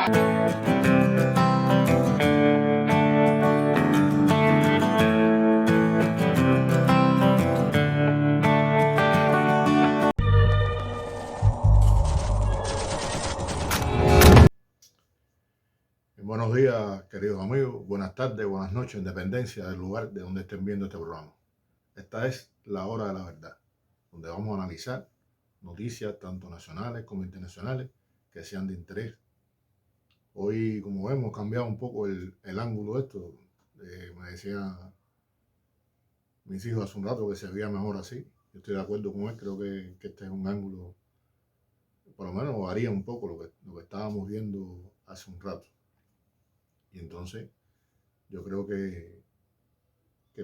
Buenos días, queridos amigos. Buenas tardes, buenas noches, en dependencia del lugar de donde estén viendo este programa. Esta es la hora de la verdad, donde vamos a analizar noticias tanto nacionales como internacionales que sean de interés. Hoy, como vemos, cambiado un poco el ángulo de esto. Me decían mis hijos hace un rato que se veía mejor así. Yo estoy de acuerdo con él. Creo que este es un ángulo, por lo menos varía un poco lo que estábamos viendo hace un rato. Y entonces yo creo que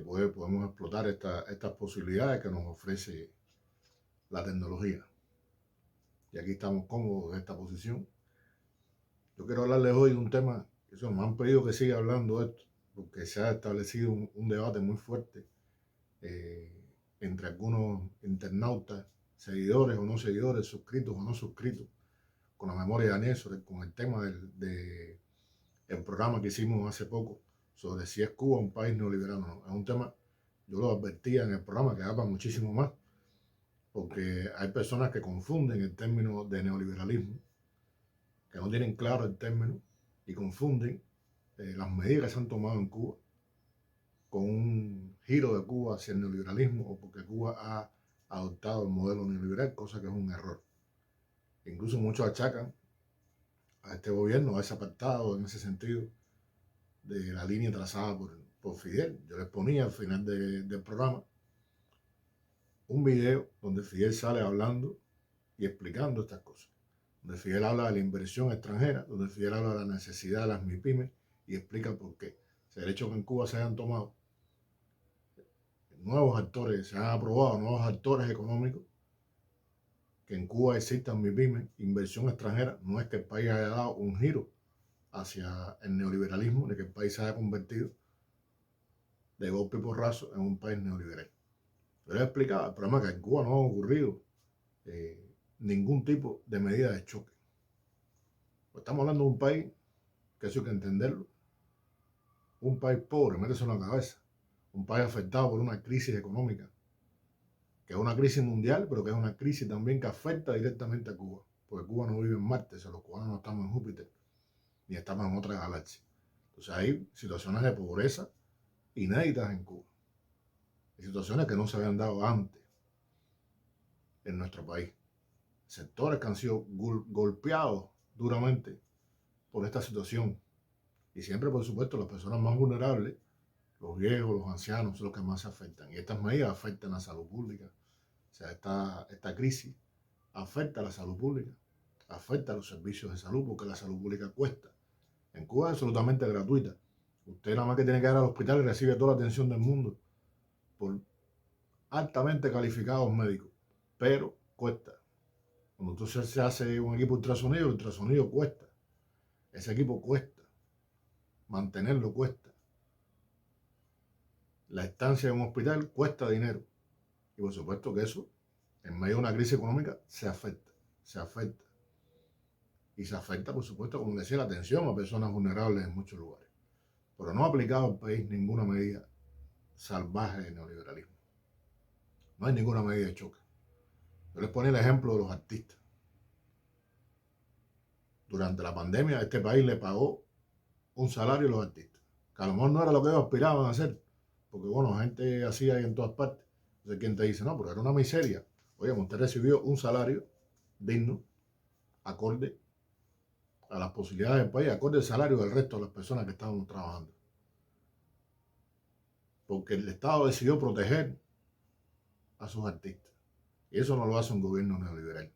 podemos explotar estas posibilidades que nos ofrece la tecnología. Y aquí estamos cómodos en esta posición. Yo quiero hablarles hoy de un tema que me han pedido que siga hablando de esto, porque se ha establecido un debate muy fuerte entre algunos internautas, seguidores o no seguidores, suscritos o no suscritos, con la memoria de Daniel, con el tema del programa que hicimos hace poco sobre si es Cuba un país neoliberal o no. Es un tema, yo lo advertía en el programa, que daba muchísimo más, porque hay personas que confunden el término de neoliberalismo, que no tienen claro el término y confunden las medidas que se han tomado en Cuba con un giro de Cuba hacia el neoliberalismo o porque Cuba ha adoptado el modelo neoliberal, cosa que es un error. Incluso muchos achacan a este gobierno, a ese apartado, en ese sentido, de la línea trazada por Fidel. Yo les ponía al final del programa un video donde Fidel sale hablando y explicando estas cosas. Donde Fidel habla de la inversión extranjera, donde Fidel habla de la necesidad de las MIPYMES y explica por qué. El hecho que en Cuba se hayan tomado nuevos actores, se han aprobado nuevos actores económicos, que en Cuba existan MIPYMES, inversión extranjera, no es que el país haya dado un giro hacia el neoliberalismo, ni que el país se haya convertido de golpe y porrazo en un país neoliberal. Yo les explicaba, el problema es que en Cuba no ha ocurrido ningún tipo de medida de choque. Pues estamos hablando de un país, que eso hay que entenderlo, un país pobre, méteselo en la cabeza, un país afectado por una crisis económica, que es una crisis mundial, pero que es una crisis también que afecta directamente a Cuba, porque Cuba no vive en Marte, o sea, los cubanos no estamos en Júpiter, ni estamos en otra galaxia. Entonces hay situaciones de pobreza inéditas en Cuba, y situaciones que no se habían dado antes en nuestro país. Sectores que han sido golpeados duramente por esta situación. Y siempre, por supuesto, las personas más vulnerables, los viejos, los ancianos, son los que más se afectan. Y estas medidas afectan a la salud pública. O sea, esta crisis afecta a la salud pública, afecta a los servicios de salud, porque la salud pública cuesta. En Cuba es absolutamente gratuita. Usted nada más que tiene que ir al hospital y recibe toda la atención del mundo por altamente calificados médicos, pero cuesta. Cuando entonces se hace un equipo ultrasonido, el ultrasonido cuesta. Ese equipo cuesta. Mantenerlo cuesta. La estancia en un hospital cuesta dinero. Y por supuesto que eso, en medio de una crisis económica, se afecta. Se afecta. Y se afecta, por supuesto, como decía, la atención a personas vulnerables en muchos lugares. Pero no ha aplicado al país ninguna medida salvaje de neoliberalismo. No hay ninguna medida de choque. Yo les ponía el ejemplo de los artistas. Durante la pandemia, este país le pagó un salario a los artistas, que a lo mejor no era lo que ellos aspiraban a hacer, porque bueno, gente así hay en todas partes. Entonces, ¿quién te dice? No, pero era una miseria. Oye, usted recibió un salario digno, acorde a las posibilidades del país, acorde al salario del resto de las personas que estaban trabajando. Porque el Estado decidió proteger a sus artistas. Y eso no lo hace un gobierno neoliberal.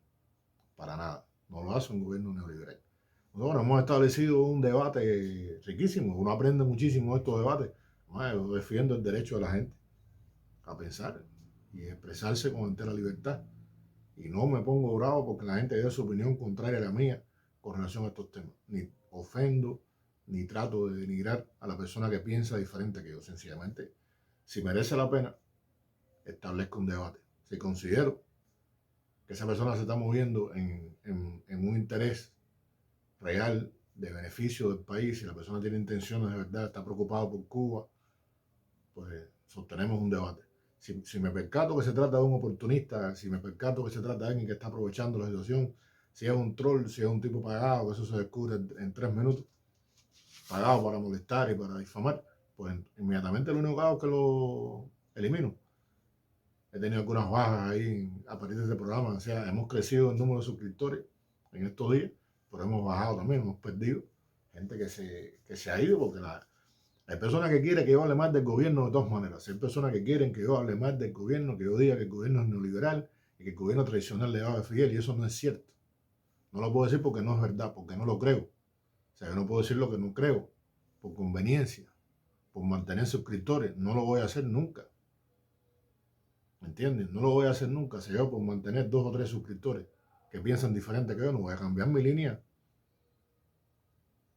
Para nada. No lo hace un gobierno neoliberal. Nosotros hemos establecido un debate riquísimo. Uno aprende muchísimo de estos debates. Yo defiendo el derecho de la gente a pensar y expresarse con entera libertad. Y no me pongo bravo porque la gente dé su opinión contraria a la mía con relación a estos temas. Ni ofendo, ni trato de denigrar a la persona que piensa diferente que yo. Sencillamente, si merece la pena, establezco un debate. Si considero que esa persona se está moviendo en un interés real de beneficio del país, si la persona tiene intenciones de verdad, está preocupado por Cuba, pues sostenemos un debate. Si me percato que se trata de un oportunista, si me percato que se trata de alguien que está aprovechando la situación, si es un troll, si es un tipo pagado, que eso se descubre en 3 minutos, pagado para molestar y para difamar, pues inmediatamente lo único que hago es que lo elimino. He tenido algunas bajas ahí a partir de este programa, o sea, hemos crecido el número de suscriptores en estos días, pero hemos bajado también, hemos perdido gente que se ha ido porque hay personas que quieren que yo hable más del gobierno de todas maneras. Hay personas que quieren que yo hable más del gobierno, que yo diga que el gobierno es neoliberal y que el gobierno tradicional le va a Fidel, y eso no es cierto. No lo puedo decir porque no es verdad, porque no lo creo. O sea, yo no puedo decir lo que no creo, por conveniencia, por mantener suscriptores. No lo voy a hacer nunca. ¿Me entienden? No lo voy a hacer nunca. Si yo por mantener 2 o 3 suscriptores que piensan diferente que yo, no voy a cambiar mi línea.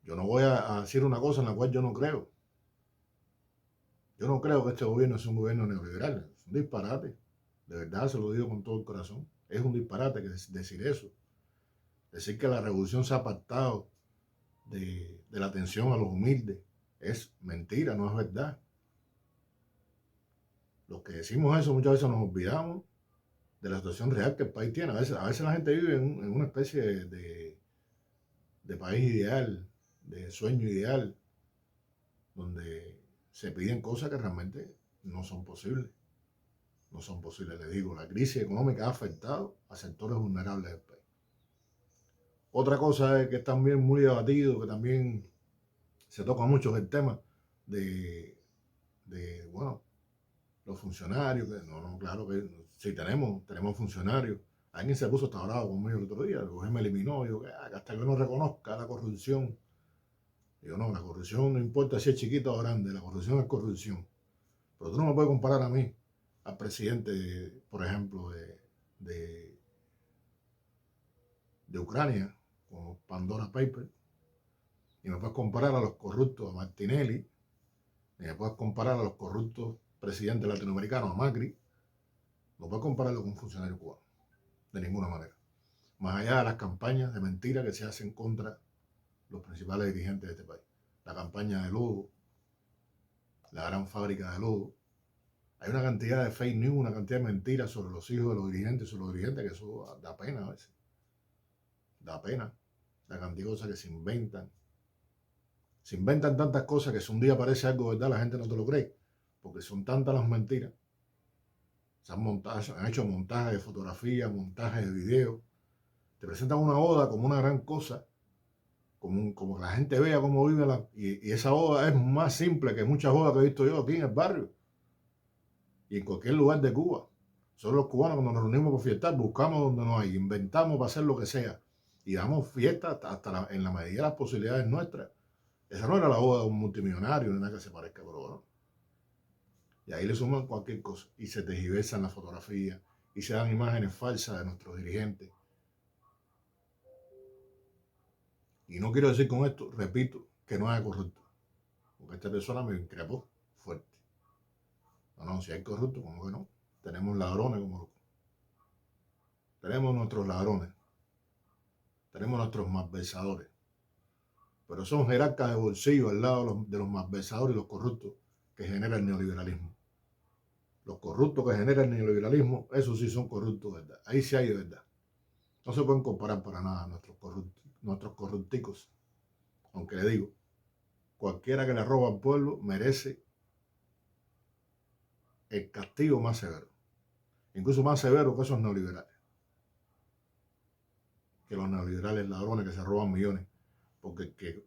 Yo no voy a decir una cosa en la cual yo no creo. Yo no creo que este gobierno sea un gobierno neoliberal. Es un disparate. De verdad, se lo digo con todo el corazón. Es un disparate decir eso. Decir que la revolución se ha apartado de la atención a los humildes es mentira, no es verdad. Los que decimos eso muchas veces nos olvidamos de la situación real que el país tiene. A veces la gente vive en una especie de país ideal, de sueño ideal, donde se piden cosas que realmente no son posibles. No son posibles, les digo. La crisis económica ha afectado a sectores vulnerables del país. Otra cosa es que es también muy debatido, que también se toca mucho, es el tema bueno, los funcionarios, que no, claro que sí tenemos funcionarios. Alguien se puso hasta bravo conmigo el otro día, el gobierno me eliminó, yo, que hasta que no reconozca la corrupción. Digo, no, la corrupción no importa si es chiquita o grande, la corrupción es corrupción. Pero tú no me puedes comparar a mí, al presidente, por ejemplo, de, de Ucrania, con Pandora Papers, ni me puedes comparar a los corruptos, a Martinelli, ni me puedes comparar a los corruptos presidentes latinoamericanos, a Macri. No puedes compararlo con un funcionario cubano, de ninguna manera. Más allá de las campañas de mentira que se hacen contra los principales dirigentes de este país. La campaña de lodo, la gran fábrica de lodo. Hay una cantidad de fake news, una cantidad de mentiras sobre los hijos de los dirigentes, que eso da pena a veces. Da pena. La cantidad de cosas que se inventan. Se inventan tantas cosas que si un día aparece algo verdad, la gente no te lo cree. Porque son tantas las mentiras. Han hecho montajes de fotografías, montajes de videos. Te presentan una boda como una gran cosa. Como que la gente vea cómo vive y esa boda es más simple que muchas bodas que he visto yo aquí en el barrio y en cualquier lugar de Cuba. Solo los cubanos cuando nos reunimos por fiestar buscamos donde no hay, inventamos para hacer lo que sea y damos fiesta hasta en la medida de las posibilidades nuestras. Esa no era la boda de un multimillonario ni nada que se parezca, pero no. Y ahí le suman cualquier cosa y se tergiversan las fotografías y se dan imágenes falsas de nuestros dirigentes. Y no quiero decir con esto, repito, que no haya corrupto, porque esta persona me increpó fuerte. No, si hay corruptos, ¿cómo que no? Tenemos ladrones como locos. Tenemos nuestros ladrones. Tenemos nuestros malversadores. Pero son jerarcas de bolsillo al lado de los malversadores y los corruptos que genera el neoliberalismo. Los corruptos que genera el neoliberalismo, esos sí son corruptos de verdad. Ahí sí hay de verdad. No se pueden comparar para nada nuestros corrupticos. Aunque le digo, cualquiera que le roba al pueblo merece el castigo más severo. Incluso más severo que esos neoliberales. Que los neoliberales ladrones que se roban millones. Porque el que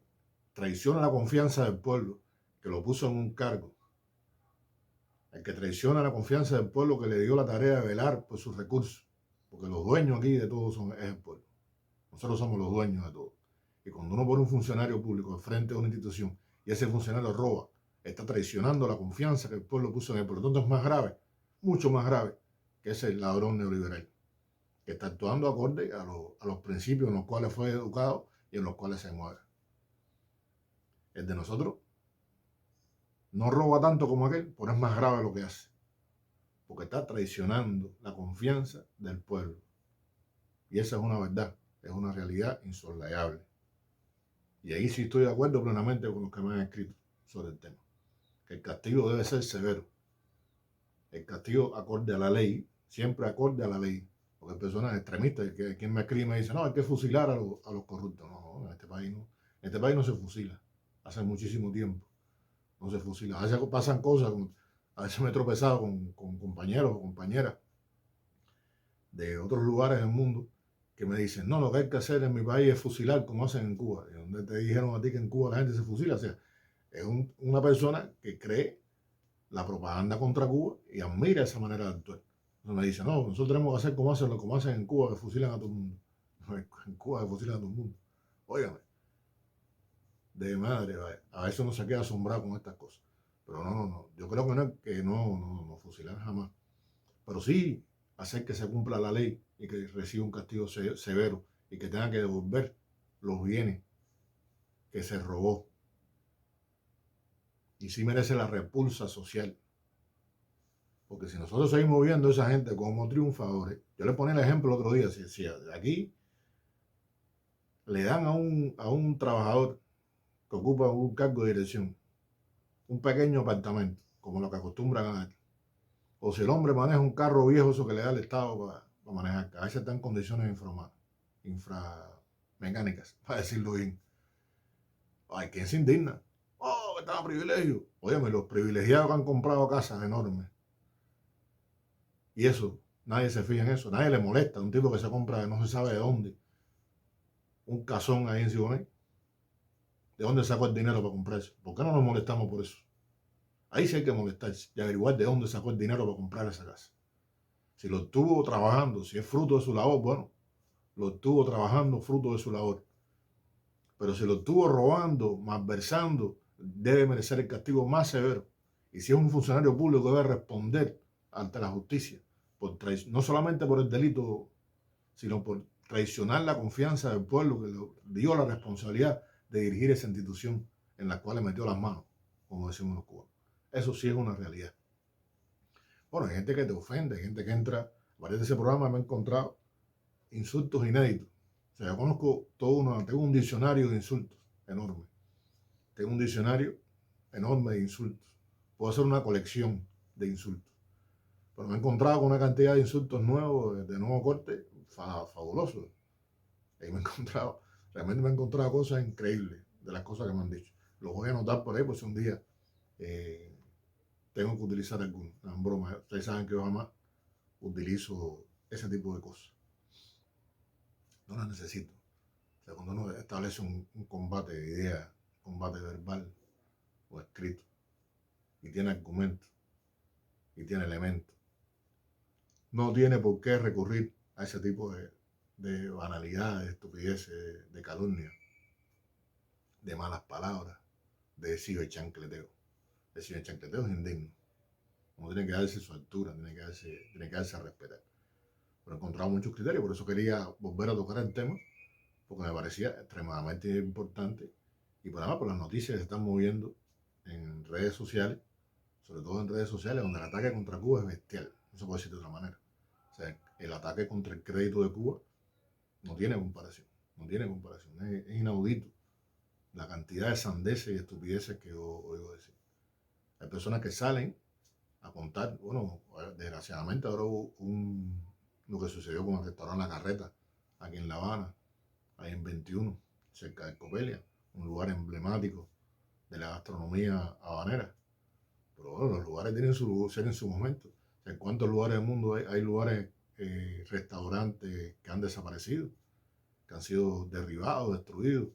traiciona la confianza del pueblo, que lo puso en un cargo, el que traiciona la confianza del pueblo, que le dio la tarea de velar por sus recursos, porque los dueños aquí de todo es el pueblo. Nosotros somos los dueños de todo. Y cuando uno pone un funcionario público al frente de una institución y ese funcionario roba, está traicionando la confianza que el pueblo puso en él. Por lo tanto, es más grave, mucho más grave, que ese ladrón neoliberal, que está actuando acorde a los principios en los cuales fue educado y en los cuales se mueve. El de nosotros no roba tanto como aquel, pero es más grave lo que hace, porque está traicionando la confianza del pueblo. Y esa es una verdad, es una realidad insoslayable. Y ahí sí estoy de acuerdo plenamente con los que me han escrito sobre el tema. Que el castigo debe ser severo. El castigo acorde a la ley, siempre acorde a la ley. Porque hay personas extremistas, que quien me escribe y me dice, no, hay que fusilar a los corruptos. No, en este país no. En este país no se fusila. Hace muchísimo tiempo no se fusila. A veces pasan cosas, a veces me he tropezado con compañeros o compañeras de otros lugares del mundo que me dicen, no, lo que hay que hacer en mi país es fusilar como hacen en Cuba. ¿Y donde te dijeron a ti que en Cuba la gente se fusila? O sea, es una persona que cree la propaganda contra Cuba y admira esa manera de actuar. Entonces me dice, no, nosotros tenemos que hacer como hacen en Cuba, que fusilan a todo el mundo. No, en Cuba que fusilan a todo el mundo. Óigame, de madre, vaya. A veces uno se queda asombrado con estas cosas. Pero no. Yo creo que no fusilar jamás. Pero sí hacer que se cumpla la ley y que reciba un castigo severo y que tenga que devolver los bienes que se robó. Y sí merece la repulsa social. Porque si nosotros seguimos viendo a esa gente como triunfadores, yo le ponía el ejemplo el otro día, si aquí le dan a un trabajador que ocupa un cargo de dirección, un pequeño apartamento, como lo que acostumbran a dar, o si el hombre maneja un carro viejo, eso que le da el Estado para manejar, que a veces está en condiciones inframecánicas, para decirlo bien. Hay quien se indigna. Oh, que estaba privilegio. Óyeme, los privilegiados que han comprado casas enormes. Y eso, nadie se fija en eso, nadie le molesta. Un tipo que se compra de no se sabe de dónde, un casón ahí en Siboney. ¿De dónde sacó el dinero para comprar eso? ¿Por qué no nos molestamos por eso? Ahí sí hay que molestarse y averiguar de dónde sacó el dinero para comprar esa casa. Si lo estuvo trabajando, si es fruto de su labor, bueno, lo estuvo trabajando fruto de su labor. Pero si lo estuvo robando, malversando, debe merecer el castigo más severo. Y si es un funcionario público, debe responder ante la justicia, no solamente por el delito, sino por traicionar la confianza del pueblo que le dio la responsabilidad de dirigir esa institución en la cual le metió las manos, como decimos los cubanos. Eso sí es una realidad. Bueno, hay gente que te ofende, hay gente que entra, varios de ese programa me he encontrado insultos inéditos. O sea, yo conozco tengo un diccionario de insultos enorme. Tengo un diccionario enorme de insultos. Puedo hacer una colección de insultos. Pero me he encontrado con una cantidad de insultos nuevos, de nuevo corte, fabulosos. Ahí realmente me he encontrado cosas increíbles de las cosas que me han dicho. Los voy a anotar por ahí, pues un día eh, tengo que utilizar alguno. No, en broma, ustedes saben que yo jamás utilizo ese tipo de cosas. No las necesito. O sea, cuando uno establece un combate de ideas, combate verbal o escrito, y tiene argumentos, y tiene elementos, no tiene por qué recurrir a ese tipo de banalidades, de estupideces, de calumnia, de malas palabras, de ciberchancleteo. El ciberchancleteo es indigno. Uno tiene que darse su altura, tiene que darse a respetar. Pero he encontrado muchos criterios, por eso quería volver a tocar el tema, porque me parecía extremadamente importante. Y por además, por las noticias que se están moviendo en redes sociales, sobre todo en redes sociales, donde el ataque contra Cuba es bestial. No se puede decir de otra manera. O sea, el ataque contra el crédito de Cuba no tiene comparación. No tiene comparación. Es inaudito la cantidad de sandeces y estupideces que oigo decir. Hay personas que salen a contar, bueno, desgraciadamente ahora hubo lo que sucedió con el restaurante La Carreta, aquí en La Habana, ahí en 21, cerca de Copelia, un lugar emblemático de la gastronomía habanera. Pero bueno, los lugares tienen su ser en su momento. O sea, ¿en cuántos lugares del mundo hay lugares, restaurantes que han desaparecido, que han sido derribados, destruidos?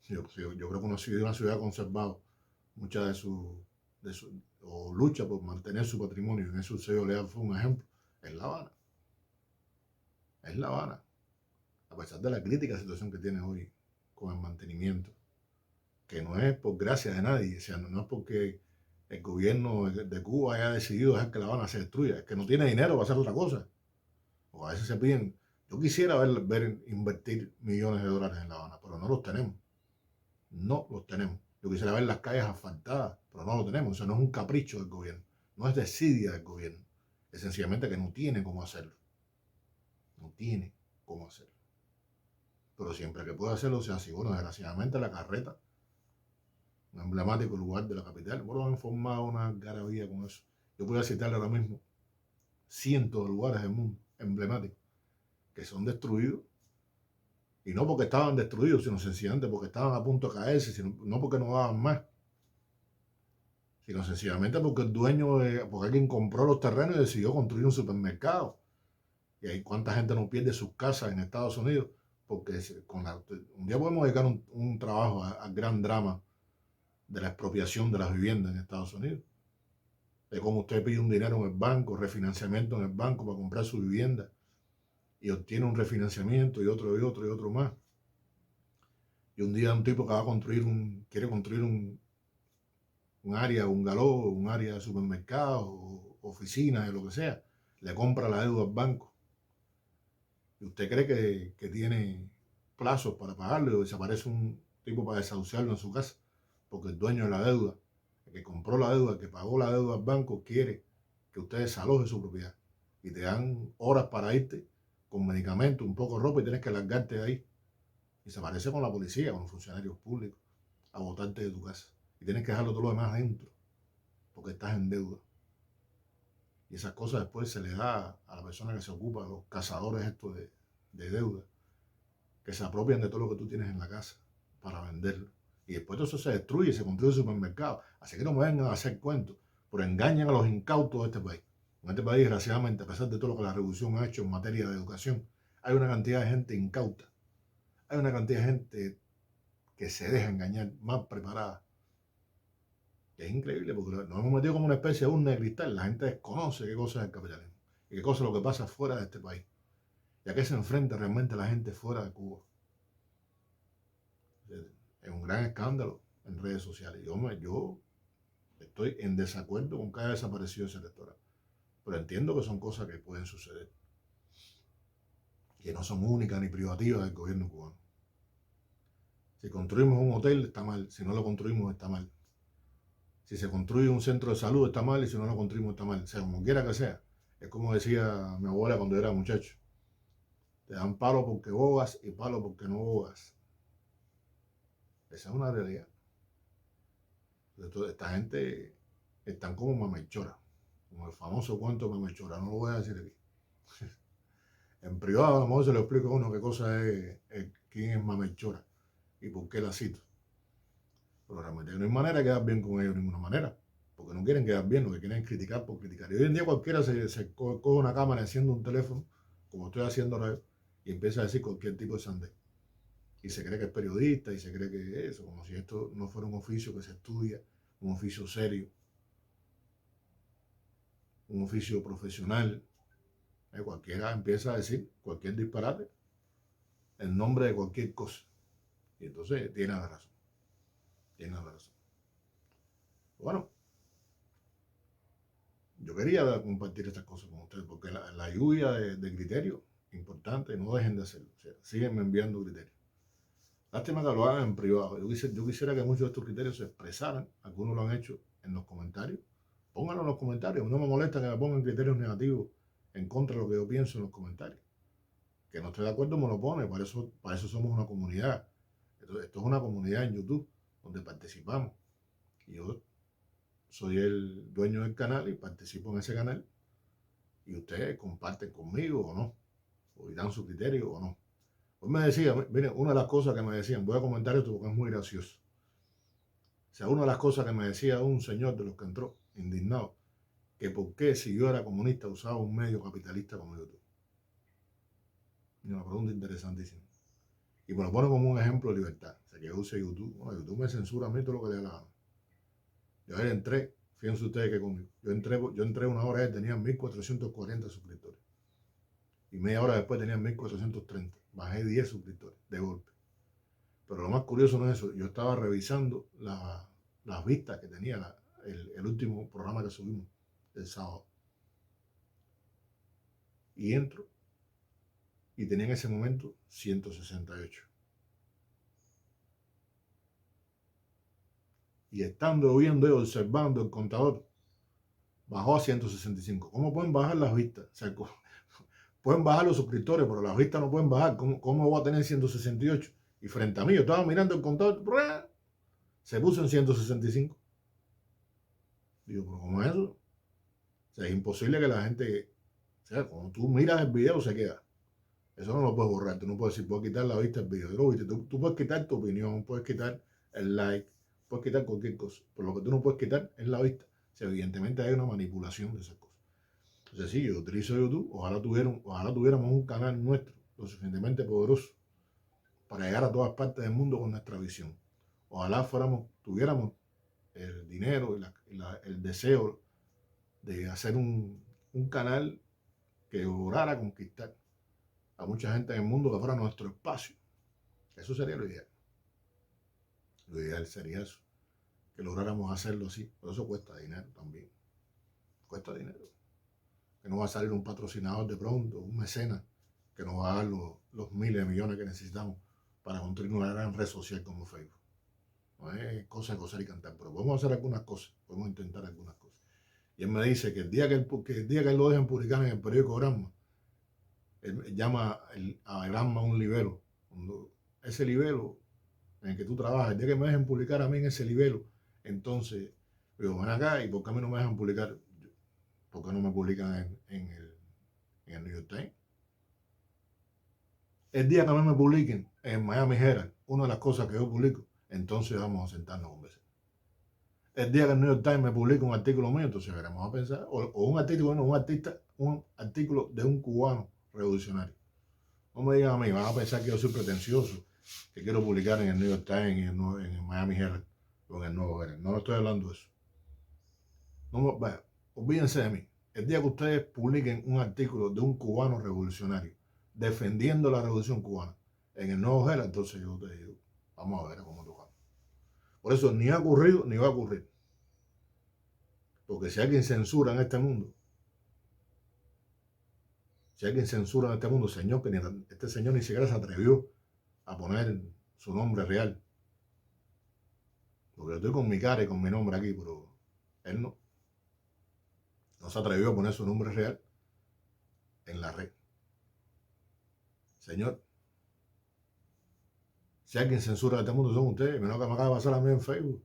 Yo creo que una ciudad ha conservado muchas o lucha por mantener su patrimonio. En eso Eusebio Leal fue un ejemplo. Es La Habana. Es La Habana. A pesar de la crítica situación que tiene hoy con el mantenimiento, que no es por gracia de nadie, o sea, no es porque el gobierno de Cuba haya decidido dejar que La Habana se destruya, es que no tiene dinero para hacer otra cosa. O a veces se piden, yo quisiera ver invertir millones de dólares en La Habana, pero no los tenemos. No los tenemos. Yo quisiera ver las calles asfaltadas, pero no lo tenemos. Eso no es un capricho del gobierno, no es desidia del gobierno. Es sencillamente que no tiene cómo hacerlo. No tiene cómo hacerlo. pero siempre que pueda hacerlo sea así. Bueno, desgraciadamente La Carreta, un emblemático lugar de la capital, bueno, han formado una algarabía con eso. Yo voy a citarle ahora mismo cientos de lugares del mundo emblemáticos que son destruidos, y no porque estaban destruidos, sino sencillamente porque estaban a punto de caerse, sino, no porque no daban más, sino sencillamente porque el dueño, porque alguien compró los terrenos y decidió construir un supermercado. Y ahí cuánta gente no pierde sus casas en Estados Unidos, porque un día podemos dedicar un trabajo al gran drama de la expropiación de las viviendas en Estados Unidos, de cómo usted pide un dinero en el banco, refinanciamiento en el banco para comprar su vivienda, y obtiene un refinanciamiento y otro y otro y otro más. Y un día un tipo que va a construir quiere construir un área, un galó, un área de supermercado, oficina, de lo que sea, le compra la deuda al banco. Y usted cree que tiene plazos para pagarlo y desaparece un tipo para desahuciarlo en su casa, porque el dueño de la deuda, el que compró la deuda, el que pagó la deuda al banco, quiere que usted desaloje su propiedad. Y te dan horas para irte con medicamentos, un poco de ropa, y tienes que largarte de ahí. Y se aparece con la policía, con los funcionarios públicos, a botarte de tu casa. Y tienes que dejarlo todo lo demás adentro, porque estás en deuda. Y esas cosas después se les da a la persona que se ocupa, a los cazadores estos de deuda, que se apropian de todo lo que tú tienes en la casa para venderlo. Y después todo eso se destruye, se construye el supermercado. Así que no me vengan a hacer cuentos, pero engañan a los incautos de este país. En este país, desgraciadamente, a pesar de todo lo que la revolución ha hecho en materia de educación, hay una cantidad de gente incauta. Hay una cantidad de gente que se deja engañar, mal preparada. Y es increíble porque nos hemos metido como una especie de urna de cristal. La gente desconoce qué cosa es el capitalismo y qué cosa es lo que pasa fuera de este país. Y a qué se enfrenta realmente la gente fuera de Cuba. Es un gran escándalo en redes sociales. Yo estoy en desacuerdo con que haya desaparecido ese restaurante. Pero entiendo que son cosas que pueden suceder. Que no son únicas ni privativas del gobierno cubano. Si construimos un hotel está mal. Si no lo construimos está mal. Si se construye un centro de salud está mal, y si no lo construimos está mal. O sea, como quiera que sea. Es como decía mi abuela cuando era muchacho. Te dan palo porque bogas y palo porque no bogas. Esa es una realidad. Entonces, esta gente están como mamechora. Como el famoso cuento mamechora. No lo voy a decir aquí. En privado a lo mejor se lo explico a uno qué cosa es quién es mamechora y por qué la cito. Pero realmente no hay manera de quedar bien con ellos de ninguna manera. Porque no quieren quedar bien, lo que quieren es criticar por criticar. Y hoy en día cualquiera se coge una cámara enciende un teléfono, como estoy haciendo ahora yo, y empieza a decir cualquier tipo de sandez. Y se cree que es periodista y se cree que es eso, como si esto no fuera un oficio que se estudia, un oficio serio, un oficio profesional. Cualquiera empieza a decir cualquier disparate en nombre de cualquier cosa. Y entonces tiene la razón. Tiene la razón. Bueno, yo quería compartir estas cosas con ustedes porque la lluvia de criterios importante, no dejen de hacerlo. O sea, siguen enviando criterios. Lástima que lo hagan en privado. Yo quisiera que muchos de estos criterios se expresaran. Algunos lo han hecho en los comentarios. Pónganlo en los comentarios. No me molesta que me pongan criterios negativos en contra de lo que yo pienso en los comentarios. Que no estoy de acuerdo me lo pone. Para eso somos una comunidad. Esto es una comunidad en YouTube donde participamos. Y yo soy el dueño del canal y participo en ese canal. Y ustedes comparten conmigo o no. O dan su criterio o no. Pues me decía, miren, una de las cosas que me decían, voy a comentar esto porque es muy gracioso. O sea, una de las cosas que me decía un señor de los que entró, indignado, que por qué si yo era comunista usaba un medio capitalista como YouTube. Y una pregunta interesantísima. Y me lo pone como un ejemplo de libertad. O sea, que yo use YouTube. Bueno, YouTube me censura a mí todo lo que le da la gana. Yo ayer entré, fíjense ustedes que conmigo. Yo entré una hora y tenía 1440 suscriptores. Y media hora después tenía 1430. Bajé 10 suscriptores de golpe. Pero lo más curioso no es eso. Yo estaba revisando las vistas que tenía el último programa que subimos el sábado. Y entro y tenía en ese momento 168. Y estando viendo y observando el contador, bajó a 165. ¿Cómo pueden bajar las vistas? O sea, Pueden bajar los suscriptores, pero las vistas no pueden bajar. ¿Cómo voy a tener 168? Y frente a mí, yo estaba mirando el contador, se puso en 165. Digo, ¿pero cómo es eso? O sea, es imposible que la gente, o sea, cuando tú miras el video se queda. Eso no lo puedes borrar. Tú no puedes decir, puedo quitar la vista del video. Tú puedes quitar tu opinión, puedes quitar el like, puedes quitar cualquier cosa. Pero lo que tú no puedes quitar es la vista. O sea, evidentemente hay una manipulación de esas cosas. Entonces, sí, yo utilizo YouTube. Ojalá tuviéramos un canal nuestro lo suficientemente poderoso para llegar a todas partes del mundo con nuestra visión. Ojalá tuviéramos el dinero y el deseo de hacer un canal que lograra conquistar a mucha gente en el mundo, que fuera nuestro espacio. Eso sería lo ideal. Lo ideal sería eso, que lográramos hacerlo así. Pero eso cuesta dinero también. Cuesta dinero. Que no va a salir un patrocinador de pronto, un mecenas, que nos va a dar los miles de millones que necesitamos para construir una gran red social como Facebook. No es cosa de coser y cantar, pero podemos hacer algunas cosas, podemos intentar algunas cosas. Y él me dice que el día que él lo dejen publicar en el periódico Granma, él llama a Granma un libelo. Ese libelo en el que tú trabajas, el día que me dejen publicar a mí en ese libelo, entonces, digo, ven acá, ¿y por qué a mí no me dejan publicar? ¿Por qué no me publican en el New York Times? El día que a mí me publiquen en Miami Herald, una de las cosas que yo publico, entonces vamos a sentarnos a conversar. El día que el New York Times me publique un artículo mío, entonces veremos a pensar, o un artículo, bueno, un artículo de un cubano revolucionario. No me digan a mí, van a pensar que yo soy pretencioso, que quiero publicar en el New York Times, en el Miami Herald o en el Nuevo Herald. No estoy hablando de eso. No, vaya, olvídense de mí. El día que ustedes publiquen un artículo de un cubano revolucionario defendiendo la revolución cubana en el Nuevo Herald, entonces yo te digo, vamos a ver cómo tocamos. Por eso ni ha ocurrido ni va a ocurrir. Porque si alguien censura en este mundo, señor, que este señor ni siquiera se atrevió a poner su nombre real. Porque yo estoy con mi cara y con mi nombre aquí, pero él no se atrevió a poner su nombre real en la red. Señor, si alguien censura en este mundo son ustedes. Menos que me acaba de pasar a mí en Facebook.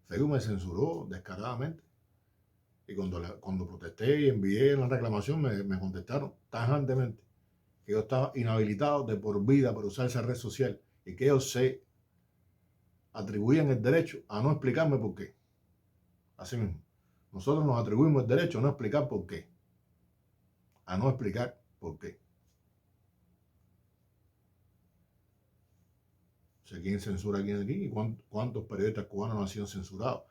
Facebook me censuró descaradamente. Y cuando protesté y envié la reclamación, me contestaron tajantemente que yo estaba inhabilitado de por vida para usar esa red social y que ellos se atribuían el derecho a no explicarme por qué. Así mismo, nosotros nos atribuimos el derecho a no explicar por qué. A no explicar por qué. O sea, ¿quién censura a quién aquí? ¿Y cuántos periodistas cubanos han sido censurados?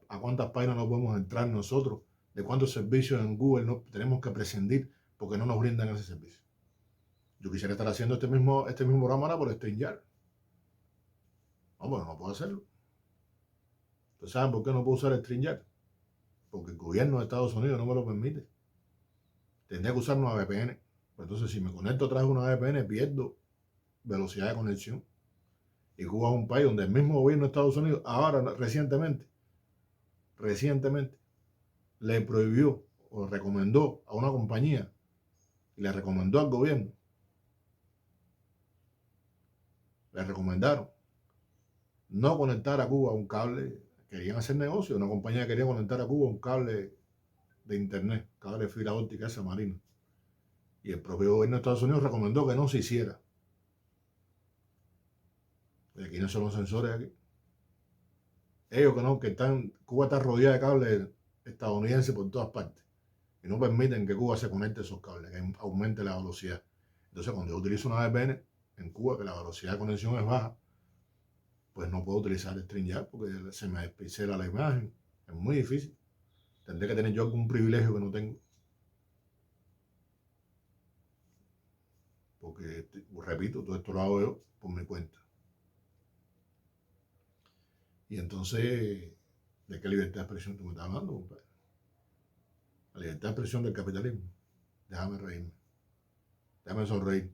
¿A cuántas páginas no podemos entrar nosotros? ¿De cuántos servicios en Google no tenemos que prescindir porque no nos brindan ese servicio? Yo quisiera estar haciendo este mismo programa por StreamYard. No, bueno, no puedo hacerlo. ¿Ustedes saben por qué no puedo usar StreamYard? Porque el gobierno de Estados Unidos no me lo permite. Tendría que usar una VPN. Entonces, si me conecto a través de una VPN, pierdo velocidad de conexión. Y Cuba es un país donde el mismo gobierno de Estados Unidos, ahora recientemente, le prohibió o recomendó a una compañía y le recomendó al gobierno, le recomendaron no conectar a Cuba un cable. Querían hacer negocio, una compañía quería conectar a Cuba un cable de internet, cable de fibra óptica esa marina. Y el propio gobierno de Estados Unidos recomendó que no se hiciera. Y aquí no son los sensores aquí. Ellos que no, Cuba está rodeada de cables estadounidenses por todas partes. Y no permiten que Cuba se conecte a esos cables, que aumente la velocidad. Entonces, cuando yo utilizo una VPN en Cuba, que la velocidad de conexión es baja, pues no puedo utilizar el StreamYard porque se me despixela la imagen. Es muy difícil. Tendré que tener yo algún privilegio que no tengo. Porque, repito, todo esto lo hago yo por mi cuenta. Y entonces, ¿de qué libertad de expresión tú me estás hablando, compadre? La libertad de expresión del capitalismo. Déjame reírme. Déjame sonreír.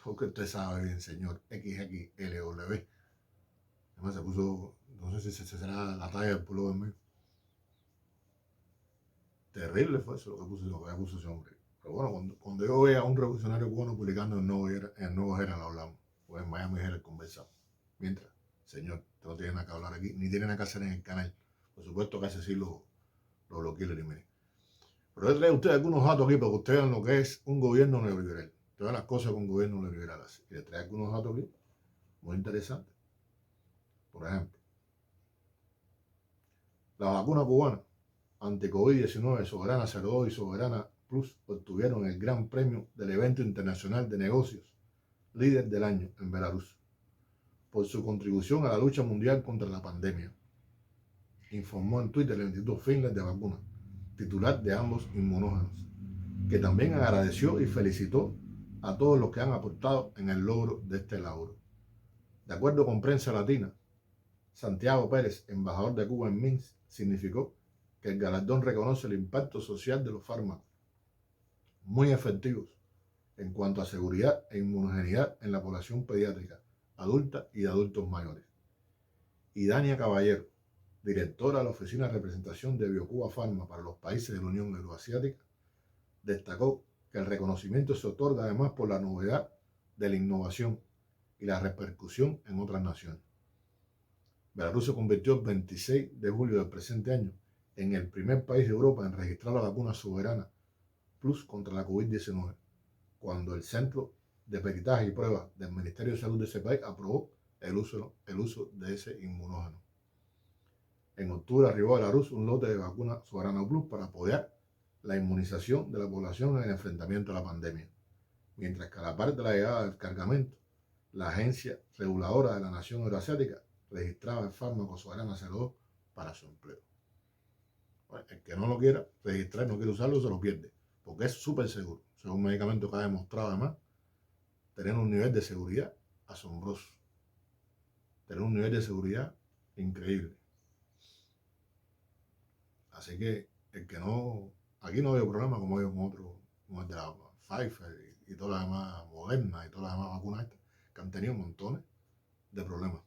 Porque usted sabe bien, señor XXLW. Además se puso, no sé si será la talla del pullover mío. Terrible fue eso lo que puso ese hombre. Pero bueno, cuando yo vea a un revolucionario cubano publicando en el Nuevo Herald, lo hablamos. O en Miami Herald conversamos. Mientras, señor, usted no tiene nada que hablar aquí, ni tiene nada que hacer en el canal. Por supuesto que ese sí lo bloqueé y lo eliminé. Pero yo traigo a ustedes algunos datos aquí para que ustedes vean lo que es un gobierno neoliberal. Todas las cosas que un gobierno neoliberal hace. Y les traigo algunos datos aquí muy interesantes. Por ejemplo, la vacuna cubana anti-COVID-19 Soberana 02 y Soberana Plus obtuvieron el gran premio del evento internacional de negocios líder del año en Belarus por su contribución a la lucha mundial contra la pandemia, informó en Twitter el Instituto Finland de Vacunas, titular de ambos inmunógenos, que también agradeció y felicitó a todos los que han aportado en el logro de este laburo. De acuerdo con Prensa Latina, Santiago Pérez, embajador de Cuba en Minsk, significó que el galardón reconoce el impacto social de los fármacos, muy efectivos en cuanto a seguridad e inmunogeneidad en la población pediátrica, adulta y de adultos mayores. Y Dania Caballero, directora de la Oficina de Representación de Biocuba Pharma para los países de la Unión Euroasiática, destacó que el reconocimiento se otorga además por la novedad de la innovación y la repercusión en otras naciones. Belarus se convirtió el 26 de julio del presente año en el primer país de Europa en registrar la vacuna Soberana Plus contra la COVID-19, cuando el Centro de Peritaje y Pruebas del Ministerio de Salud de ese país aprobó el uso de ese inmunógeno. En octubre arribó a Belarus un lote de vacuna Soberana Plus para apoyar la inmunización de la población en el enfrentamiento a la pandemia, mientras que a la par de la llegada del cargamento, la agencia reguladora de la nación euroasiática registraba el fármaco Soberana 02 para su empleo. Bueno, el que no lo quiera registrar, no quiere usarlo, se lo pierde, porque es súper seguro. Es un medicamento que ha demostrado además tener un nivel de seguridad asombroso, tener un nivel de seguridad increíble. Así que el que no, aquí no veo problema como veo con otros, como el de la Pfizer y todas las demás Moderna y todas las demás vacunas estas, que han tenido montones de problemas,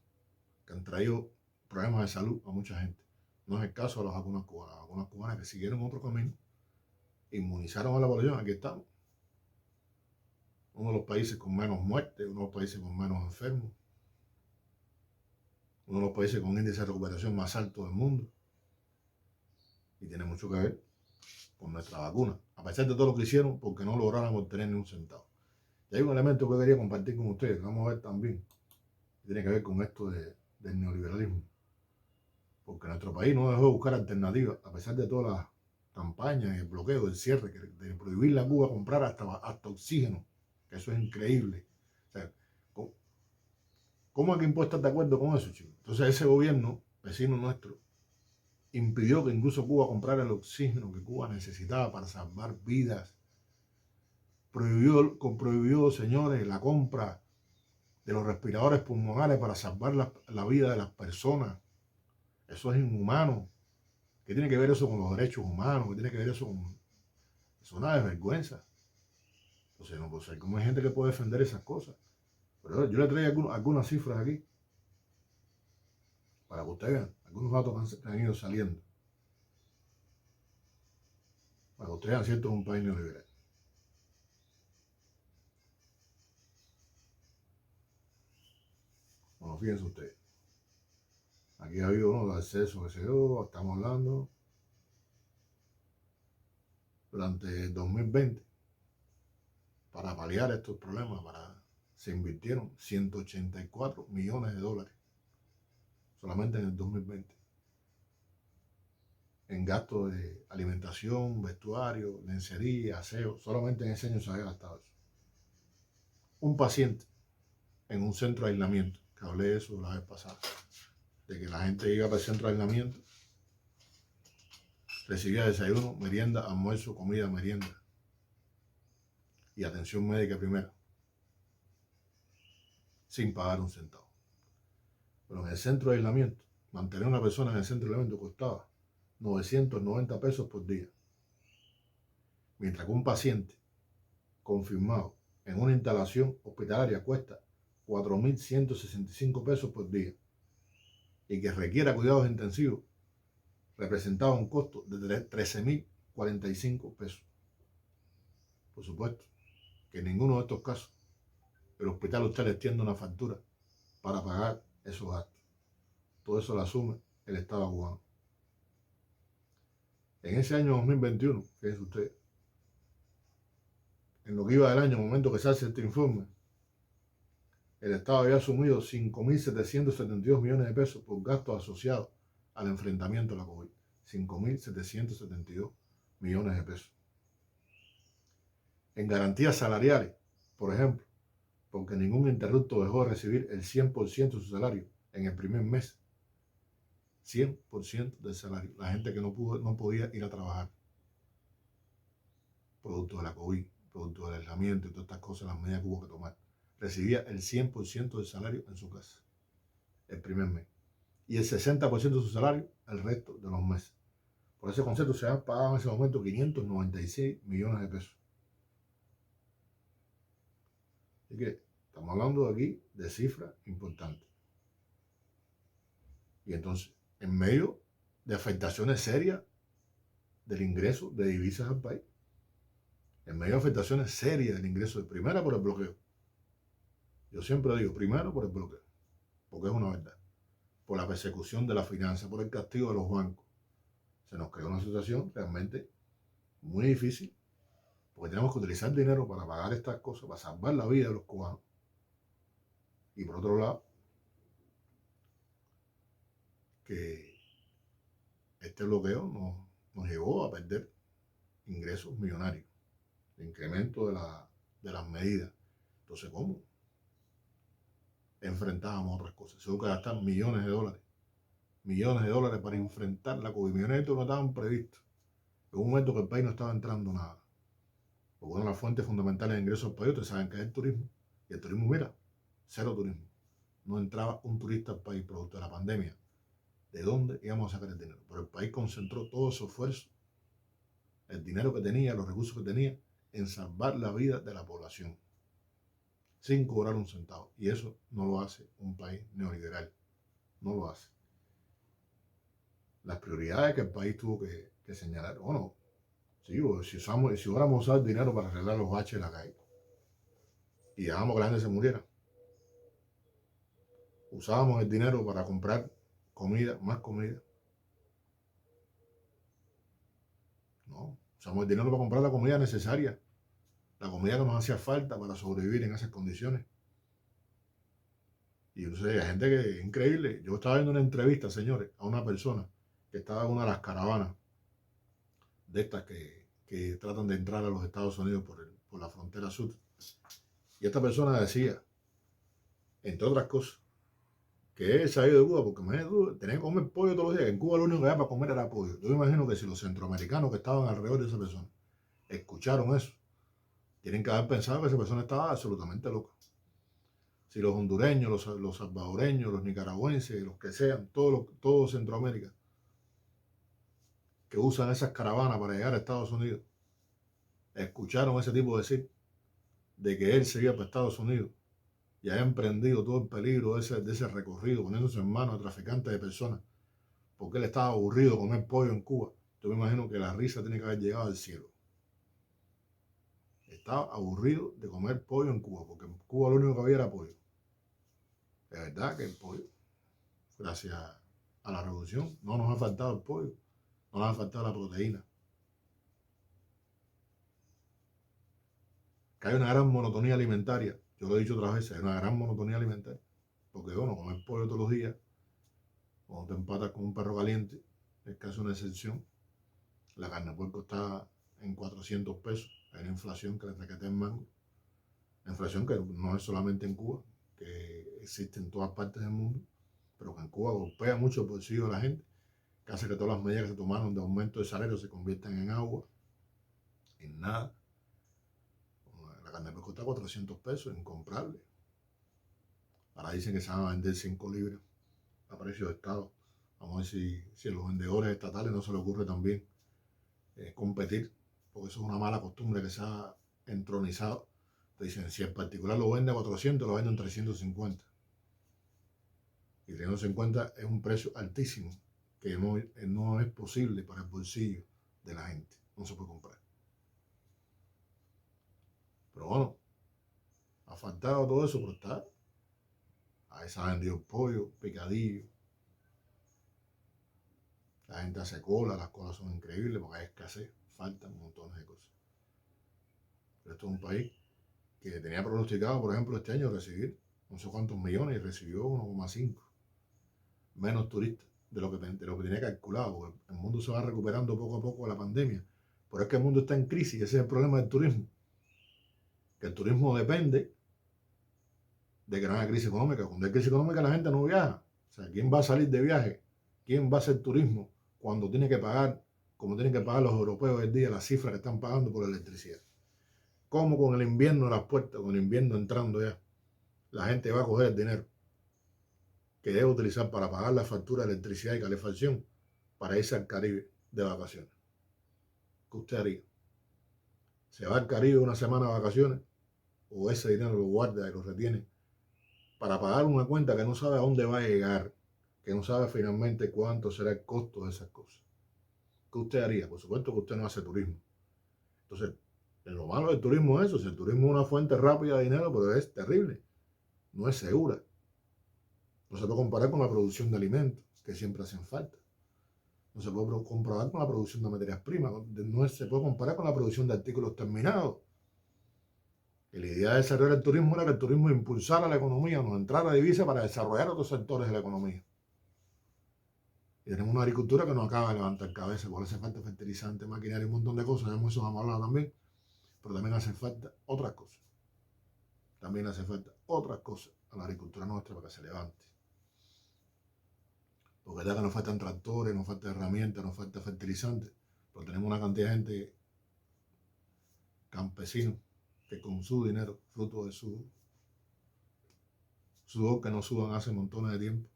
que han traído problemas de salud a mucha gente. No es el caso de las vacunas cubanas. Las vacunas cubanas que siguieron otro camino, inmunizaron a la población, aquí estamos. Uno de los países con menos muertes, uno de los países con menos enfermos, uno de los países con un índice de recuperación más alto del mundo. Y tiene mucho que ver con nuestra vacuna, a pesar de todo lo que hicieron, porque no lograron obtener ni un centavo. Y hay un elemento que quería compartir con ustedes, que vamos a ver también, que tiene que ver con esto del neoliberalismo. Porque nuestro país no dejó de buscar alternativas, a pesar de todas las campañas, el bloqueo, el cierre, de prohibirle a Cuba comprar hasta oxígeno, que eso es increíble. O sea, ¿cómo es que impuesto está de acuerdo con eso, chicos? Entonces ese gobierno, vecino nuestro, impidió que incluso Cuba comprara el oxígeno que Cuba necesitaba para salvar vidas. Prohibió, señores, la compra de los respiradores pulmonares para salvar la vida de las personas. Eso es inhumano. ¿Qué tiene que ver eso con los derechos humanos? ¿Qué tiene que ver eso con...? Es una desvergüenza. Entonces, no puede ser. ¿Cómo hay gente que puede defender esas cosas? Pero yo le traigo algunas cifras aquí para que ustedes vean algunos datos que han ido saliendo. Para que ustedes vean si esto es un país neoliberal. Bueno, fíjense ustedes. Aquí ha habido unos accesos que se dio, estamos hablando durante el 2020, para paliar estos problemas, se invirtieron 184 millones de dólares solamente en el 2020 en gastos de alimentación, vestuario, lencería, aseo. Solamente en ese año se había gastado eso. Un paciente en un centro de aislamiento, que hablé de eso la vez pasada, de que la gente iba para el centro de aislamiento, recibía desayuno, merienda, almuerzo, comida, merienda y atención médica primera, sin pagar un centavo. Pero en el centro de aislamiento, mantener a una persona en el centro de aislamiento costaba 990 pesos por día. Mientras que un paciente confirmado en una instalación hospitalaria cuesta 4.165 pesos por día y que requiera cuidados intensivos representaba un costo de 13.000 45 pesos. Por supuesto que en ninguno de estos casos el hospital a usted le extiende una factura para pagar esos gastos. Todo eso lo asume el Estado cubano. En ese año 2021, fíjense usted, en lo que iba del año, en el momento que se hace este informe, el Estado había asumido 5.772 millones de pesos por gastos asociados al enfrentamiento a la COVID. 5.772 millones de pesos. En garantías salariales, por ejemplo, porque ningún interrupto dejó de recibir el 100% de su salario en el primer mes. 100% del salario. La gente que no podía ir a trabajar. Producto de la COVID, producto del aislamiento y todas estas cosas, las medidas que hubo que tomar. Recibía el 100% del salario en su casa. El primer mes. Y el 60% de su salario el resto de los meses. Por ese concepto se han pagado en ese momento 596 millones de pesos. Así que estamos hablando aquí de cifras importantes. Y entonces, en medio de afectaciones serias del ingreso de divisas al país, en medio de afectaciones serias del ingreso de primera por el bloqueo. Yo siempre digo, primero por el bloqueo, porque es una verdad. Por la persecución de la finanza, por el castigo de los bancos. Se nos creó una situación realmente muy difícil, porque tenemos que utilizar dinero para pagar estas cosas, para salvar la vida de los cubanos. Y por otro lado, que este bloqueo nos llevó a perder ingresos millonarios, de incremento de las medidas. Entonces, ¿cómo enfrentábamos otras cosas? Se tuvo que gastar millones de dólares para enfrentar la COVID. Millones de estos no estaban previstos. En un momento que el país no estaba entrando nada. Porque una de las fuentes fundamentales de ingresos al país, ustedes saben que es el turismo. Y el turismo, mira, cero turismo. No entraba un turista al país producto de la pandemia. ¿De dónde íbamos a sacar el dinero? Pero el país concentró todo su esfuerzo, el dinero que tenía, los recursos que tenía, en salvar la vida de la población, sin cobrar un centavo. Y eso no lo hace un país neoliberal. No lo hace. Las prioridades que el país tuvo que señalar. Bueno, sí, si hubiéramos usado el dinero para arreglar los baches de la calle y dejábamos que la gente se muriera, usábamos el dinero para comprar comida, más comida. No, usamos el dinero para comprar la comida necesaria, la comida que nos hacía falta para sobrevivir en esas condiciones. Y entonces hay gente que es increíble. Yo estaba viendo una entrevista, señores, a una persona que estaba en una de las caravanas de estas que tratan de entrar a los Estados Unidos por la frontera sur. Y esta persona decía, entre otras cosas, que él se ha ido de Cuba porque tenía que comer pollo todos los días. En Cuba lo único que había para comer era pollo. Yo me imagino que si los centroamericanos que estaban alrededor de esa persona escucharon eso, tienen que haber pensado que esa persona estaba absolutamente loca. Si los hondureños, los salvadoreños, los nicaragüenses, los que sean, todo Centroamérica, que usan esas caravanas para llegar a Estados Unidos, escucharon ese tipo decir de que él se iba para Estados Unidos y haya emprendido todo el peligro de ese recorrido, poniéndose en manos de traficantes de personas, porque él estaba aburrido de comer pollo en Cuba. Yo me imagino que la risa tiene que haber llegado al cielo. Estaba aburrido de comer pollo en Cuba, porque en Cuba lo único que había era pollo. Es verdad que el pollo, gracias a la revolución, no nos ha faltado el pollo, no nos ha faltado la proteína. Que hay una gran monotonía alimentaria, yo lo he dicho otras veces, hay una gran monotonía alimentaria, porque bueno, comer pollo todos los días, cuando te empatas con un perro caliente, es casi una excepción. La carne de puerco está en 400 pesos, hay una inflación que le requete el mango, la inflación que no es solamente en Cuba, que existe en todas partes del mundo, pero que en Cuba golpea mucho el bolsillo de la gente, que hace que todas las medidas que se tomaron de aumento de salario se conviertan en agua, en nada. La carne de puerco está a 400 pesos, incomprable. Ahora dicen que se van a vender 5 libras a precio de Estado. Vamos a ver si a los vendedores estatales no se les ocurre también competir, porque eso es una mala costumbre que se ha entronizado. Te dicen, si en particular lo vende a 400, lo venden en 350. Y 350 es un precio altísimo, que no es posible para el bolsillo de la gente. no se puede comprar. Pero bueno, ha faltado todo eso, pero está. Ahí se ha vendido pollo, picadillo. La gente hace cola, las colas son increíbles porque hay escasez, faltan montones de cosas. Pero esto es un país que tenía pronosticado, por ejemplo, este año recibir no sé cuántos millones y recibió 1,5. Menos turistas de lo que tenía calculado, porque el mundo se va recuperando poco a poco de la pandemia. Pero es que el mundo está en crisis, ese es el problema del turismo. Que el turismo depende de que no haya crisis económica. Cuando hay crisis económica la gente no viaja. O sea, ¿quién va a salir de viaje? ¿Quién va a hacer turismo cuando tiene que pagar, como tienen que pagar los europeos el día, las cifras que están pagando por la electricidad? ¿Cómo con el invierno a las puertas, con el invierno entrando ya, la gente va a coger el dinero que debe utilizar para pagar la factura de electricidad y calefacción para irse al Caribe de vacaciones? ¿Qué usted haría? ¿Se va al Caribe una semana de vacaciones o ese dinero lo guarda y lo retiene para pagar una cuenta que no sabe a dónde va a llegar, que no sabe finalmente cuánto será el costo de esas cosas? ¿Qué usted haría? Por supuesto que usted no hace turismo. Entonces, lo malo del turismo es eso. Si el turismo es una fuente rápida de dinero, pero es terrible. No es segura. No se puede comparar con la producción de alimentos, que siempre hacen falta. No se puede comparar con la producción de materias primas. No se puede comparar con la producción de artículos terminados. Y la idea de desarrollar el turismo era que el turismo impulsara la economía, nos entrara divisa para desarrollar otros sectores de la economía. Y tenemos una agricultura que nos acaba de levantar cabeza, porque hace falta fertilizante, maquinaria y un montón de cosas. Hemos eso hemos hablado también. Pero también hace falta otras cosas. También hace falta otras cosas a la agricultura nuestra para que se levante. Porque ya que nos faltan tractores, nos falta herramientas, nos falta fertilizantes, pero tenemos una cantidad de gente campesino que con su dinero, fruto de su sudor que no sudan hace montones de tiempo,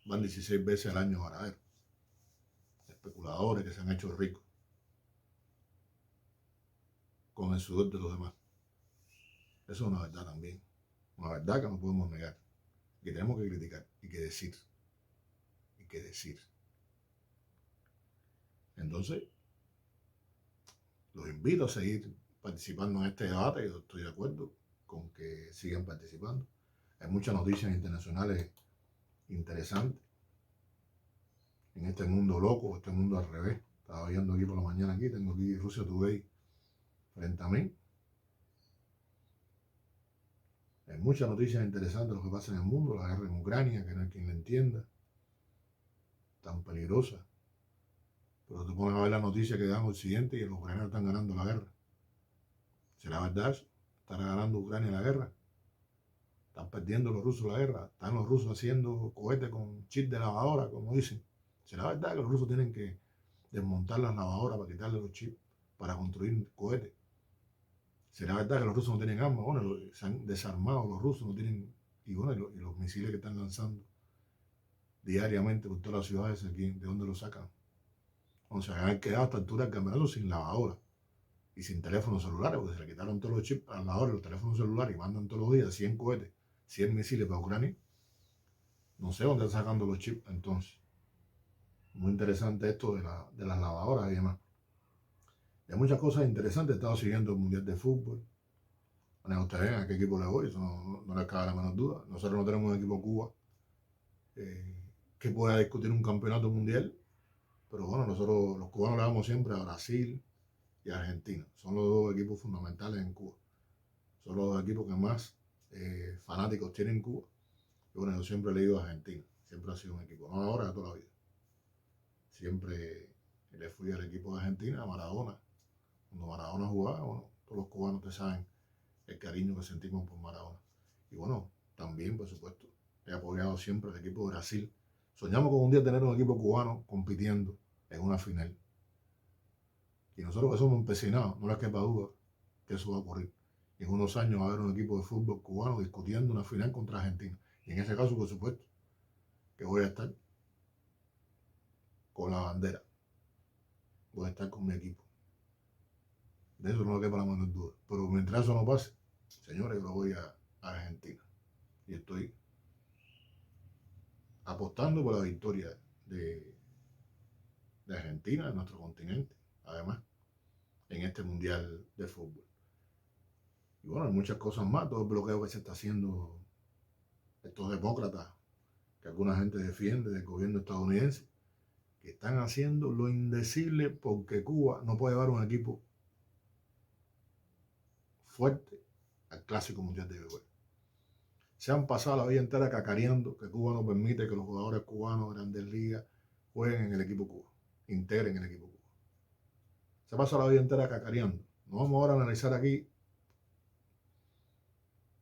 van 16 veces al año a ganaderos, especuladores que se han hecho ricos con el sudor de los demás. Eso es una verdad también, una verdad que no podemos negar, que tenemos que criticar y que decir. Entonces, los invito a seguir participando en este debate. Yo estoy de acuerdo con que sigan participando. Hay muchas noticias internacionales interesantes en este mundo loco, este mundo al revés. Estaba viendo aquí por la mañana, aquí tengo aquí Russia Today frente a mí. Hay muchas noticias interesantes de lo que pasa en el mundo, la guerra en Ucrania, que no hay quien la entienda, tan peligrosa. Pero te pones a ver las noticias que dan Occidente y los ucranianos están ganando la guerra. ¿Será verdad eso? ¿Estará ganando Ucrania la guerra? ¿Están perdiendo los rusos la guerra? ¿Están los rusos haciendo cohetes con chip de lavadora, como dicen? ¿Será verdad que los rusos tienen que desmontar las lavadoras para quitarle los chips para construir cohetes? ¿Será verdad que los rusos no tienen armas? Bueno, se han desarmado los rusos, no tienen... Y bueno, y los misiles que están lanzando diariamente por todas las ciudades aquí, ¿de dónde los sacan? O sea, han quedado a esta altura del campeonato sin lavadora y sin teléfonos celulares, porque se le quitaron todos los chips a la lavadora y los teléfonos celulares y mandan todos los días 100 cohetes, 100 misiles para Ucrania. No sé dónde están sacando los chips entonces. Muy interesante esto de las lavadoras y demás. Y hay muchas cosas interesantes. He estado siguiendo el Mundial de Fútbol. Bueno, ustedes ven a qué equipo le voy, eso no les cabe la menor duda. Nosotros no tenemos un equipo Cuba que pueda discutir un campeonato mundial, pero bueno, nosotros los cubanos le damos siempre a Brasil y a Argentina. Son los dos equipos fundamentales en Cuba. Son los dos equipos que más fanáticos tienen en Cuba. Y bueno, yo siempre le digo a Argentina. Siempre ha sido un equipo, no ahora, de toda la vida. Siempre le fui al equipo de Argentina, a Maradona. Cuando Maradona jugaba, bueno, todos los cubanos te saben el cariño que sentimos por Maradona. Y bueno, también, por supuesto, he apoyado siempre al equipo de Brasil. Soñamos con un día tener un equipo cubano compitiendo en una final. Y nosotros que somos empecinados, no les quepa duda que eso va a ocurrir. Y en unos años va a haber un equipo de fútbol cubano discutiendo una final contra Argentina. Y en ese caso, por supuesto, que voy a estar con la bandera. Voy a estar con mi equipo. De eso no le quepa la menor duda. Pero mientras eso no pase, señores, yo lo voy a Argentina. Y estoy apostando por la victoria de Argentina, de nuestro continente. Además, en este Mundial de Fútbol. Y bueno, hay muchas cosas más, todo el bloqueo que se está haciendo estos demócratas, que alguna gente defiende del gobierno estadounidense, que están haciendo lo indecible porque Cuba no puede llevar un equipo fuerte al Clásico Mundial de Béisbol. Se han pasado la vida entera cacareando que Cuba no permite que los jugadores cubanos de Grandes Ligas jueguen en el equipo Cuba, integren el equipo Cuba. Se pasa la vida entera cacareando. No vamos ahora a analizar aquí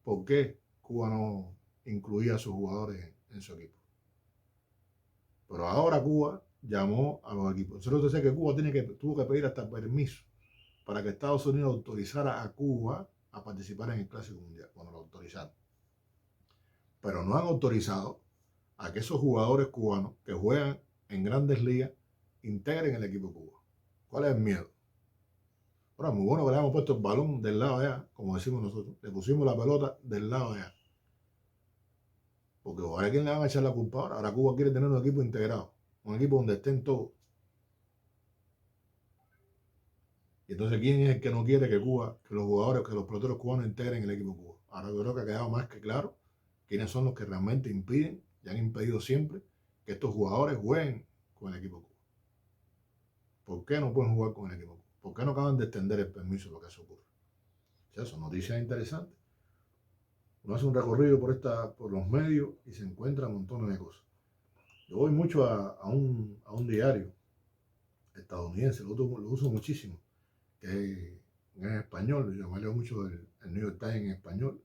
por qué Cuba no incluía a sus jugadores en su equipo. Pero ahora Cuba llamó a los equipos. Nosotros sé que Cuba tuvo que pedir hasta permiso para que Estados Unidos autorizara a Cuba a participar en el Clásico Mundial, cuando lo autorizaron. Pero no han autorizado a que esos jugadores cubanos que juegan en Grandes Ligas integren el equipo Cuba. ¿Cuál es el miedo? Ahora, muy bueno que le hemos puesto el balón del lado allá, como decimos nosotros. Le pusimos la pelota del lado allá. Porque ahora, ¿a quién le van a echar la culpa ahora? Ahora Cuba quiere tener un equipo integrado, un equipo donde estén todos. Y entonces, ¿quién es el que no quiere que Cuba, que los jugadores, que los peloteros cubanos integren el equipo Cuba? Ahora yo creo que ha quedado más que claro quiénes son los que realmente impiden y han impedido siempre que estos jugadores jueguen con el equipo Cuba. ¿Por qué no pueden jugar con el equipo Cuba? ¿Por qué no acaban de extender el permiso de lo que se ocurre? O sea, son noticias interesantes. Uno hace un recorrido por los medios y se encuentra montones de cosas. Yo voy mucho a un diario estadounidense, lo uso muchísimo, que es en español. Yo me leo mucho el New York Times en español.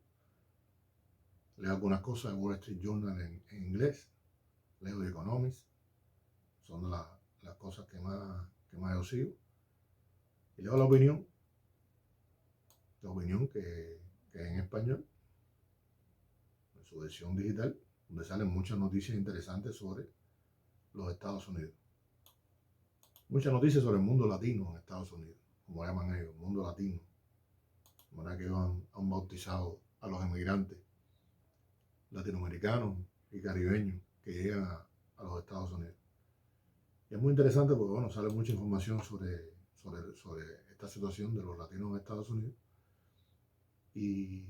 Leo algunas cosas de Wall Street Journal en inglés. Leo The Economist. Son las cosas que más yo sigo. Y leo la opinión que es en español, en su versión digital, donde salen muchas noticias interesantes sobre los Estados Unidos. Muchas noticias sobre el mundo latino en Estados Unidos, como llaman ellos, mundo latino. De manera que han bautizado a los emigrantes latinoamericanos y caribeños que llegan a los Estados Unidos. Y es muy interesante porque, bueno, sale mucha información sobre esta situación de los latinos en Estados Unidos y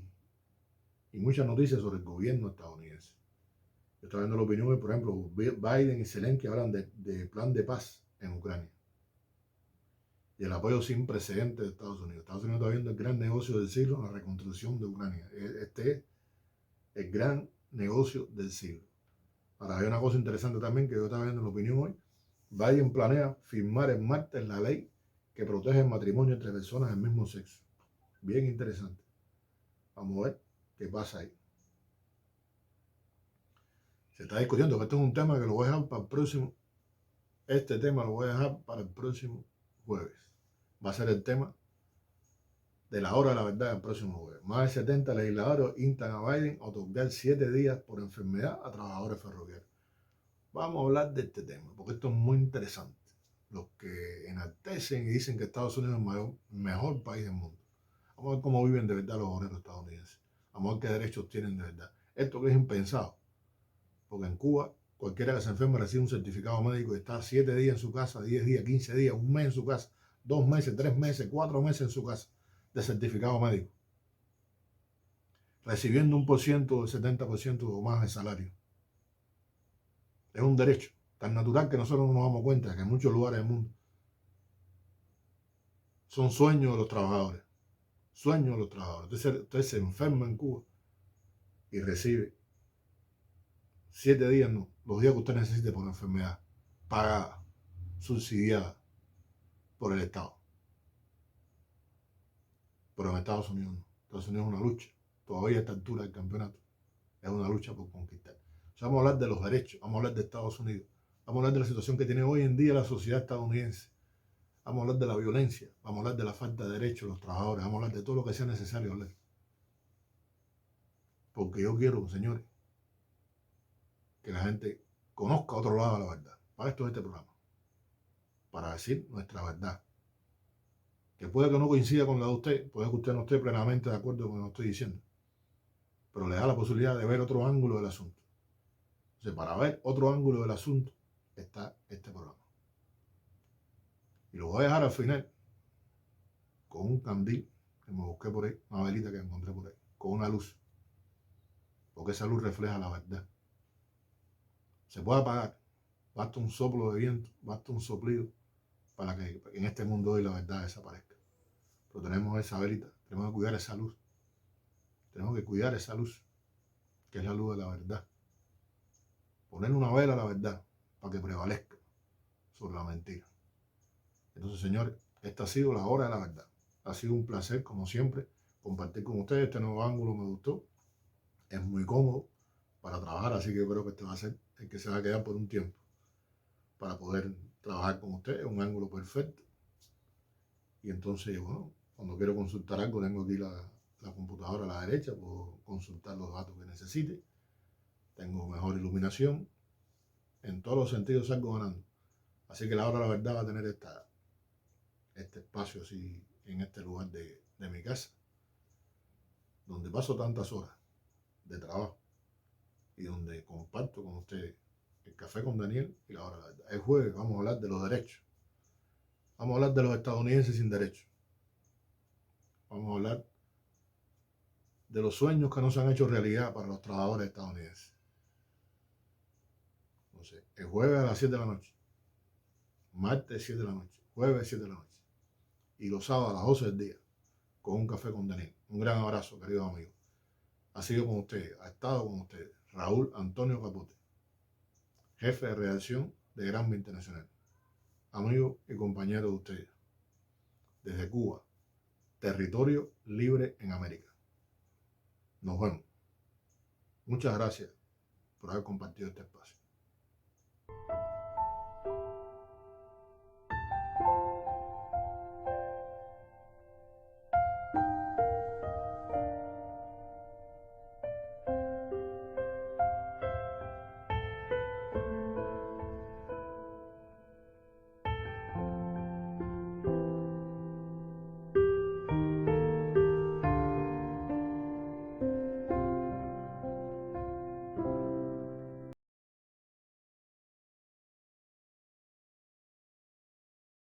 muchas noticias sobre el gobierno estadounidense. Yo estaba viendo la opinión de, por ejemplo, Biden y Zelensky hablan de plan de paz en Ucrania y el apoyo sin precedentes de Estados Unidos. Estados Unidos está viendo el gran negocio del siglo en la reconstrucción de Ucrania. Este es el gran negocio del siglo. Ahora, hay una cosa interesante también que yo estaba viendo en la opinión hoy. Biden planea firmar el martes la ley que protege el matrimonio entre personas del mismo sexo. Bien interesante. Vamos a ver qué pasa ahí. Se está discutiendo que esto es un tema que lo voy a dejar para el próximo. Este tema lo voy a dejar para el próximo jueves. Va a ser el tema de la hora de la verdad el próximo jueves. Más de 70 legisladores instan a Biden a otorgar 7 días por enfermedad a trabajadores ferroviarios. Vamos a hablar de este tema, porque esto es muy interesante. Los que enaltecen y dicen que Estados Unidos es el mejor país del mundo. Vamos a ver cómo viven de verdad los obreros estadounidenses. Vamos a ver qué derechos tienen de verdad. Esto que es impensado, porque en Cuba cualquiera que se enferme recibe un certificado médico y está 7 días en su casa, 10 días, 15 días, un mes en su casa, 2 meses, 3 meses, 4 meses en su casa de certificado médico, recibiendo 1%, 70% o más de salario. Es un derecho tan natural que nosotros no nos damos cuenta que en muchos lugares del mundo son sueños de los trabajadores. Sueños de los trabajadores. Usted se enferma en Cuba y recibe 7 días, no, los días que usted necesite por enfermedad, pagada, subsidiada por el Estado. Pero en Estados Unidos no. Estados Unidos es una lucha. Todavía a esta altura del campeonato es una lucha por conquistar. O sea, vamos a hablar de los derechos, vamos a hablar de Estados Unidos, vamos a hablar de la situación que tiene hoy en día la sociedad estadounidense. Vamos a hablar de la violencia, vamos a hablar de la falta de derechos de los trabajadores, vamos a hablar de todo lo que sea necesario hablar. Porque yo quiero, señores, que la gente conozca otro lado de la verdad. Para esto es este programa. Para decir nuestra verdad. Que puede que no coincida con la de usted, puede que usted no esté plenamente de acuerdo con lo que estoy diciendo. Pero le da la posibilidad de ver otro ángulo del asunto. Entonces, para ver otro ángulo del asunto está este programa. Y lo voy a dejar al final con un candil que me busqué por ahí, una velita que encontré por ahí, con una luz, porque esa luz refleja la verdad. Se puede apagar, basta un soplo de viento, basta un soplido para que en este mundo hoy la verdad desaparezca. Pero tenemos esa velita, tenemos que cuidar esa luz, tenemos que cuidar esa luz, que es la luz de la verdad. Ponerle una vela a la verdad para que prevalezca sobre la mentira. Entonces, señores, esta ha sido la hora de la verdad. Ha sido un placer, como siempre, compartir con ustedes. Este nuevo ángulo me gustó. Es muy cómodo para trabajar, así que yo creo que este va a ser el que se va a quedar por un tiempo para poder trabajar con ustedes. Un ángulo perfecto. Y entonces, bueno, cuando quiero consultar algo, tengo aquí la computadora a la derecha, puedo consultar los datos que necesite. Tengo mejor iluminación. En todos los sentidos salgo ganando. Así que la hora de la verdad va a tener este espacio así en este lugar de mi casa, donde paso tantas horas de trabajo y donde comparto con ustedes el café con Daniel y la hora de la verdad. El jueves vamos a hablar de los derechos. Vamos a hablar de los estadounidenses sin derechos. Vamos a hablar de los sueños que no se han hecho realidad para los trabajadores estadounidenses. Entonces, el jueves a las 7 de la noche, martes 7 de la noche, jueves 7 de la noche y los sábados a las 12 del día con un café con Daniel. Un gran abrazo, queridos amigos. Ha sido con ustedes, ha estado con ustedes Raúl Antonio Capote, jefe de redacción de Granma Internacional, amigo y compañero de ustedes, desde Cuba, territorio libre en América. Nos vemos. Muchas gracias por haber compartido este espacio.